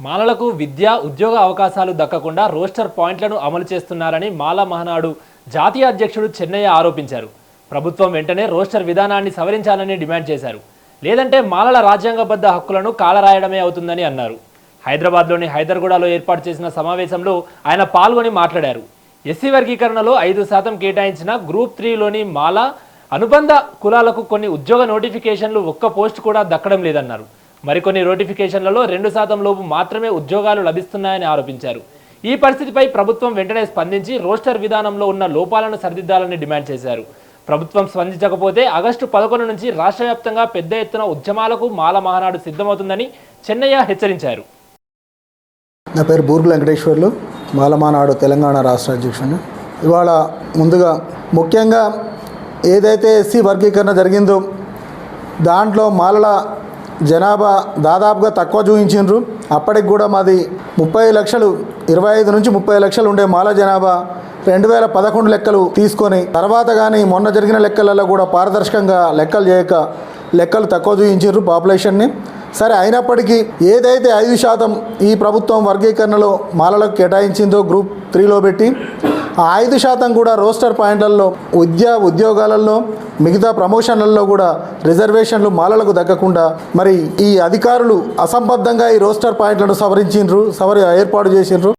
మాలలకు విద్య ఉద్యోగ అవకాశాలు దక్కకుండా రోస్టర్ పాయింట్లను అమలు చేస్తున్నారని మాల మహానాడు జాతీయ అధ్యక్షుడు చెన్నయ్య ఆరోపించారు. ప్రభుత్వం వెంటనే రోస్టర్ విధానాన్ని సవరించాలని డిమాండ్ చేశారు. లేదంటే మాలల రాజ్యాంగబద్ధ హక్కులను కాలరాయడమే అవుతుందని అన్నారు. హైదరాబాద్లోని హైదర్గూడలో ఏర్పాటు చేసిన సమావేశంలో ఆయన పాల్గొని మాట్లాడారు. ఎస్సీ వర్గీకరణలో 5% కేటాయించిన గ్రూప్ 3లోని మాల అనుబంధ కులాలకు కొన్ని ఉద్యోగ నోటిఫికేషన్లు ఒక్క పోస్ట్ కూడా దక్కడం లేదన్నారు. మరికొన్ని నోటిఫికేషన్లలో 2% లోపు మాత్రమే ఉద్యోగాలు లభిస్తున్నాయని ఆరోపించారు. ఈ పరిస్థితిపై ప్రభుత్వం వెంటనే స్పందించి రోస్టర్ విధానంలో ఉన్న లోపాలను సరిదిద్దాలని డిమాండ్ చేశారు. ప్రభుత్వం స్పందించకపోతే ఆగస్టు 11 నుంచి రాష్ట్ర వ్యాప్తంగా పెద్ద ఎత్తున ఉద్యమాలకు మాల మహానాడు సిద్ధమవుతుందని చెన్నయ్య హెచ్చరించారు. నా పేరు బూర్గు వెంకటేశ్వర్లు, మాల మహానాడు తెలంగాణ రాష్ట్ర అధ్యక్షుడు. ఇవాళ ముందుగా ముఖ్యంగా ఏదైతే ఎస్సీ వర్గీకరణ జరిగిందో దాంట్లో మాలల జనాభా దాదాపుగా తక్కువ చూపించారు. అప్పటికి కూడా మాది 30 లక్షలు, 25 నుంచి 30 లక్షలు ఉండే మాల జనాభా 2011 లెక్కలు తీసుకొని తర్వాత కానీ మొన్న జరిగిన లెక్కలలో కూడా పారదర్శకంగా లెక్కలు చేయక లెక్కలు తక్కువ చూపించారు పాపులేషన్ని. సరే, అయినప్పటికీ ఏదైతే 5% ఈ ప్రభుత్వం వర్గీకరణలో మాలలకు కేటాయించిందో గ్రూప్ 3లో పెట్టి ఆ 5% కూడా రోస్టర్ పాయింట్లలో ఉద్యోగాలలో మిగతా ప్రమోషన్లలో కూడా రిజర్వేషన్లు మాలలకు దక్కకుండా మరి ఈ అధికారులు అసంబద్ధంగా ఈ రోస్టర్ పాయింట్లను ఏర్పాటు చేసిండ్రు.